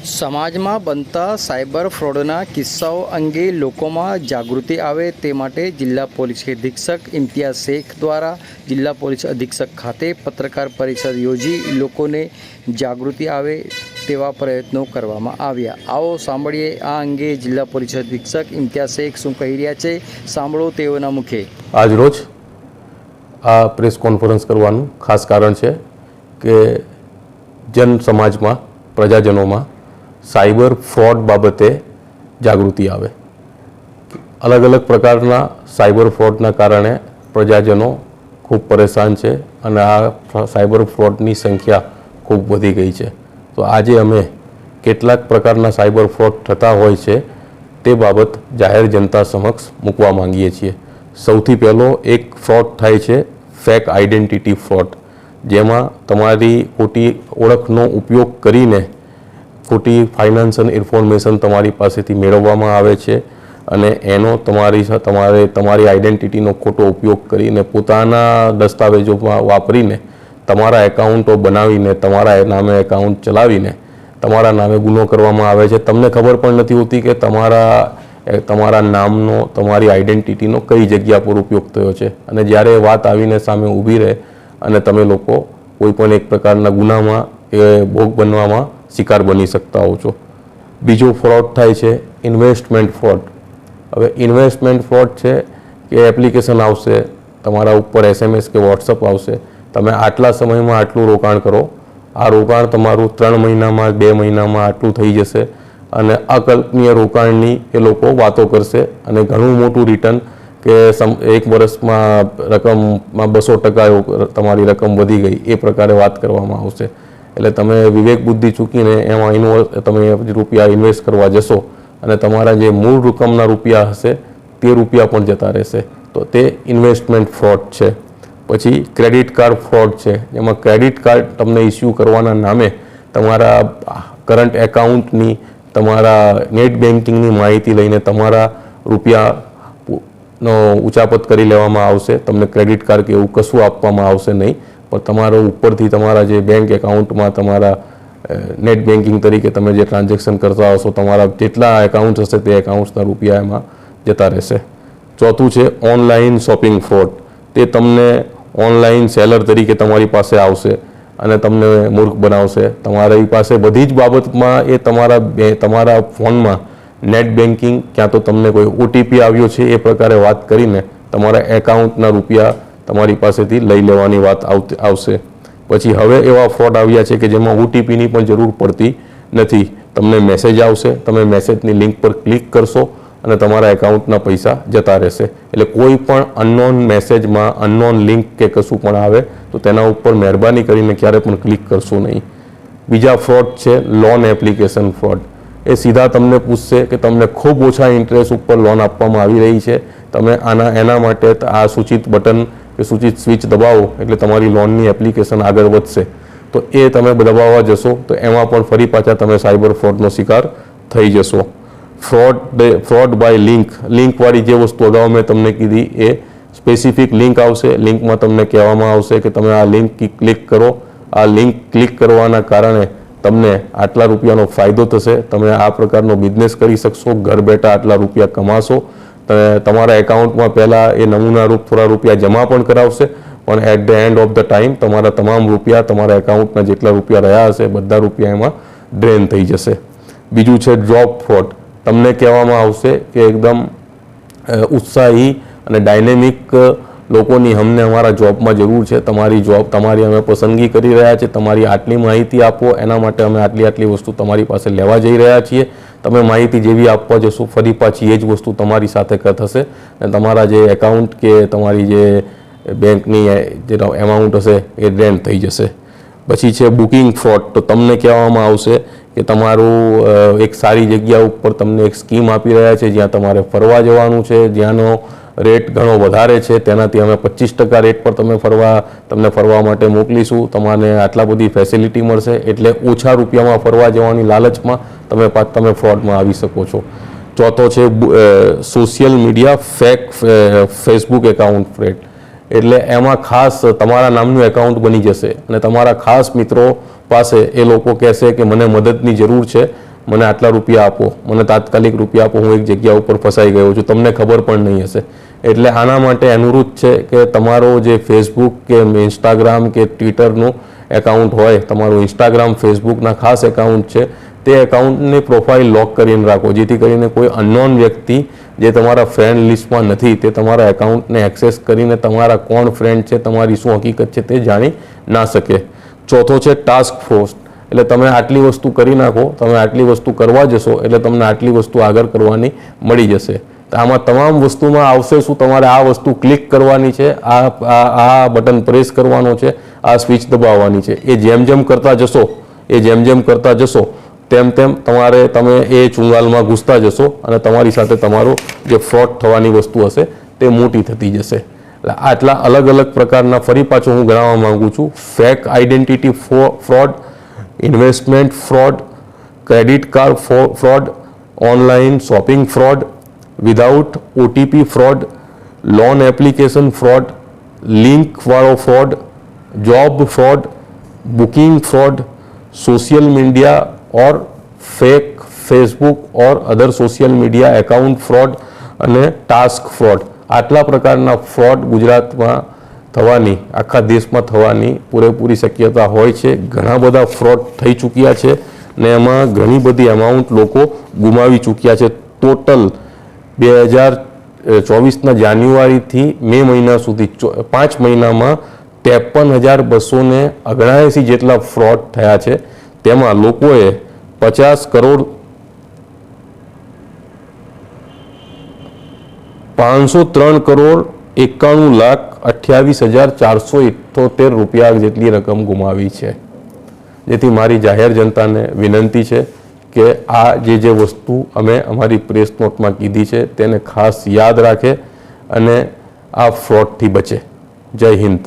સમાજમાં બનતા સાયબર ફ્રોડના કિસ્સાઓ અંગે લોકોમાં જાગૃતિ આવે તે માટે જિલ્લા પોલીસ અધિક્ષક ઇમ્તિયાઝ શેખ દ્વારા જિલ્લા પોલીસ અધિક્ષક ખાતે પત્રકાર પરિષદ યોજી લોકોને જાગૃતિ આવે તેવા પ્રયત્નો કરવામાં આવ્યા। આવો સાંભળીએ આ અંગે જિલ્લા પોલીસ અધિક્ષક ઇમ્તિયાઝ શેખ શું કહી રહ્યા છે, સાંભળો તેઓના મુખે। આજરોજ આ પ્રેસ કોન્ફરન્સ કરવાનું ખાસ કારણ છે કે જન સમાજમાં પ્રજાજનોમાં સાયબર ફ્રોડ બાબતે જાગૃતિ આવે। અલગ અલગ પ્રકારના સાયબર ફ્રોડના કારણે પ્રજાજનો ખૂબ પરેશાન છે અને આ સાયબર ફ્રોડની સંખ્યા ખૂબ વધી ગઈ છે। તો આજે અમે કેટલાક પ્રકારના સાયબર ફ્રોડ થતા હોય છે તે બાબત જાહેર જનતા સમક્ષ મૂકવા માંગીએ છીએ। સૌથી પહેલો એક ફ્રોડ થાય છે ફેક આઈડેન્ટિટી ફ્રોડ, જેમાં તમારી ખોટી ઓળખનો ઉપયોગ કરીને ખોટી ફાઇનાન્શિયલ ઇન્ફોર્મેશન તમારી પાસેથી મેળવવામાં આવે છે અને એનો તમારી આઈડેન્ટિટીનો ખોટો ઉપયોગ કરીને પોતાના દસ્તાવેજોમાં વાપરીને તમારા એકાઉન્ટો બનાવીને તમારા નામે એકાઉન્ટ ચલાવીને તમારા નામે ગુનો કરવામાં આવે છે। તમને ખબર પણ નથી હોતી કે તમારા નામનો તમારી આઈડેન્ટિટીનો કઈ જગ્યા પર ઉપયોગ થયો છે અને જ્યારે વાત આવીને સામે ઊભી રહે અને તમે લોકો કોઈ પણ એક પ્રકારના ગુનામાં કે ભોગ બનવામાં શિકાર બની શકતા હો છો। બીજો ફ્રોડ થાય છે ઇન્વેસ્ટમેન્ટ ફ્રોડ। હવે ઇન્વેસ્ટમેન્ટ ફ્રોડ છે કે એપ્લિકેશન આવશે, તમારા ઉપર SMS કે વોટ્સઅપ આવશે, તમે આટલા સમયમાં આટલું રોકાણ કરો, આ રોકાણ તમારું 3 મહિનામાં 2 મહિનામાં આટલું થઈ જશે અને અકલ્પનીય રોકાણની એ લોકો વાતો કરશે અને ઘણું મોટું રિટર્ન કે એક વર્ષમાં રકમમાં 200% તમારી રકમ વધી ગઈ એ પ્રકારે વાત કરવામાં આવશે। એટલે તમે વિવેક બુદ્ધિ ચૂકીને એમાં તમે રૂપિયા ઇન્વેસ્ટ કરવા જશો અને તમારા જે મૂળ રકમના રૂપિયા હશે તે રૂપિયા પણ જતા રહેશે। તો તે ઇન્વેસ્ટમેન્ટ ફ્રોડ છે। પછી ક્રેડિટ કાર્ડ ફ્રોડ છે, જેમાં ક્રેડિટ કાર્ડ તમને ઇસ્યુ કરવાના નામે તમારા કરંટ એકાઉન્ટની, તમારા નેટ બેન્કિંગની માહિતી લઈને તમારા રૂપિયાનો ઉચાપત કરી લેવામાં આવશે। તમને ક્રેડિટ કાર્ડ કે એવું કશું આપવામાં આવશે નહીં, પણ તમારો ઉપરથી તમારા જે બેંક એકાઉન્ટમાં તમારા નેટ બેન્કિંગ તરીકે તમે જે ટ્રાન્ઝેક્શન કરતા હશો તમારા જેટલા એકાઉન્ટ હશે તે એકાઉન્ટ્સના રૂપિયા એમાં જતા રહેશે। ચોથું છે ઓનલાઈન શોપિંગ ફ્રોડ। તે તમને ઓનલાઈન સેલર તરીકે તમારી પાસે આવશે અને તમને મૂર્ખ બનાવશે। તમારી પાસે બધી જ બાબતમાં એ તમારા ફોનમાં નેટ બેન્કિંગ ક્યાં તો તમને કોઈ OTP આવ્યો છે એ પ્રકારે વાત કરીને તમારા એકાઉન્ટના રૂપિયા તમારી પાસેથી લઈ લેવાની વાત આવશે। પછી હવે એવા ફ્રોડ આવ્યા છે કે જેમાં OTPની પણ જરૂર પડતી નથી, તમને મેસેજ આવશે, તમે મેસેજની લિંક પર ક્લિક કરશો અને તમારા એકાઉન્ટના પૈસા જતા રહેશે। એટલે કોઈ પણ અનનોન મેસેજમાં અનનોન લિંક કે કશું પણ આવે તો તેના ઉપર મહેરબાની કરીને ક્યારે પણ ક્લિક કરશો નહીં। બીજા ફ્રોડ છે લોન એપ્લિકેશન ફ્રોડ। એ સીધા તમને પૂછશે કે તમને ખૂબ ઓછા ઇન્ટરેસ્ટ ઉપર લોન આપવામાં આવી રહી છે, તમે એના માટે આ સૂચિત બટન કે સૂચિત સ્વિચ દબાવો એટલે તમારી લોનની એપ્લિકેશન આગળ વધશે। તો એ તમે દબાવવા જશો તો એમાં પણ ફરી પાછા તમે સાયબર ફ્રોડનો શિકાર થઈ જશો। ફ્રોડ બાય લિંકવાળી જે વસ્તુ અગાઉ મેં તમને કીધી એ સ્પેસિફિક લિંક આવશે, લિંકમાં તમને કહેવામાં આવશે કે તમે આ લિંક ક્લિક કરો, આ લિંક ક્લિક કરવાના કારણે તમને આટલા રૂપિયાનો ફાયદો થશે, તમે આ પ્રકારનો બિઝનેસ કરી શકશો, ઘર બેઠા આટલા રૂપિયા કમાશો। તમારા એકાઉન્ટમાં પહેલાં એ નમૂના રૂપ થોડા રૂપિયા જમા પણ કરાવશે, પણ at the end of the time તમારા તમામ રૂપિયા તમારા એકાઉન્ટના જેટલા રૂપિયા રહ્યા હશે બધા રૂપિયા એમાં ડ્રેન થઈ જશે। બીજું છે જોબ ફ્રોડ। તમને કહેવામાં આવશે કે એકદમ ઉત્સાહી અને ડાયનેમિક લોકોની અમને અમારા જોબમાં જરૂર છે, તમારી અમે પસંદગી કરી રહ્યા છીએ, તમારી આટલી માહિતી આપો, એના માટે અમે આટલી વસ્તુ તમારી પાસે લેવા જઈ રહ્યા છીએ। તમે માહિતી જેવી આપવા જશો ફરી પાછી એ જ વસ્તુ તમારી સાથે થશે અને તમારા જે એકાઉન્ટ કે તમારી જે બેંકની જે એમાઉન્ટ હશે એ ડ્રેન થઈ જશે। પછી છે બુકિંગ ફ્રોડ। તો તમને કહેવામાં આવશે કે તમારું એક સારી જગ્યા ઉપર તમને એક સ્કીમ આપી રહ્યા છે જ્યાં તમારે ફરવા જવાનું છે, જ્યાંનો રેટ ઘણો વધારે છે, તેનાથી અમે 25% રેટ પર તમને ફરવા માટે મોકલીશું, તમને આટલા બધી ફેસિલિટી મળશે, એટલે ઓછા રૂપિયામાં ફરવા જવાની લાલચમાં તમે ફ્રોડમાં આવી શકો છો। ચોથો છે social media Facebook account fraud. એટલે એમાં ખાસ તમારા નામનું એકાઉન્ટ બની જશે અને તમારા ખાસ મિત્રો પાસે એ લોકો કહેશે કે મને મદદની જરૂર છે, મને આટલા રૂપિયા આપો, મને તાત્કાલિક રૂપિયા આપો, હું એક જગ્યા ઉપર ફસાઈ ગયો છું, તમને ખબર પણ નહીં હશે. એટલે આના માટે અનુરોધ છે કે તમારો જે ફેસબુક કે ઇન્સ્ટાગ્રામ કે ટ્વિટરનું એકાઉન્ટ હોય, તમારું ઇન્સ્ટાગ્રામ ફેસબુકના ખાસ એકાઉન્ટ છે, તે એકાઉન્ટની પ્રોફાઇલ લોક કરીને રાખો, જેથી કરીને કોઈ અનનોન વ્યક્તિ જે તમારા ફ્રેન્ડ લિસ્ટમાં નથી તે તમારા એકાઉન્ટને એક્સેસ કરીને તમારા કોણ ફ્રેન્ડ છે, તમારી શું હકીકત છે તે જાણી ના શકે. ચોથો છે ટાસ્ક ફોર્સ. એટલે તમે આટલી વસ્તુ કરી નાખો, તમે આટલી વસ્તુ કરવા જશો એટલે તમને આટલી વસ્તુ આગળ કરવાની મળી જશે. આમાં તમામ વસ્તુમાં આવશે શું, તમારે આ વસ્તુ ક્લિક કરવાની છે, આ બટન પ્રેસ કરવાનો છે, આ સ્વિચ દબાવવાની છે. એ જેમ જેમ કરતા જશો તેમ તમે એ ચુંગાલમાં ઘૂસતા જશો અને તમારી સાથે તમારો જે ફ્રોડ થવાની વસ્તુ હશે તે મોટી થતી જશે. આટલા અલગ અલગ પ્રકારના ફરી પાછો હું ગણાવવા માંગુ છું. Fake identity fraud, investment fraud, credit card fraud, online shopping fraud, without OTP fraud, loan application fraud, લિંકવાળો fraud, job fraud, booking fraud, social media और फेक फेसबुक और other social media account fraud અને task fraud. આટલા પ્રકારના fraud ગુજરાતમાં થવાની, આખા દેશમાં થવાની પૂરેપૂરી શક્યતા હોય છે. ઘણા બધા ફ્રોડ થઈ ચૂક્યા છે ને એમાં ઘણી બધી અમાઉન્ટ લોકો ગુમાવી ચૂક્યા છે. ટોટલ 2024ના જાન્યુઆરીથી મે મહિના સુધી 5 મહિનામાં 53,279 જેટલા ફ્રોડ થયા છે. તેમાં લોકોએ 50 કરોડ 503 કરોડ 91,28,478 રૂપિયા જેટલી રકમ ગુમાવી છે. જેથી મારી જાહેર જનતાને વિનંતી છે કે આ જે વસ્તુ અમે અમારી પ્રેસ નોટમાં કીધી છે તેને ખાસ યાદ રાખે અને આ ફ્રોડથી બચે. જય હિન્દ.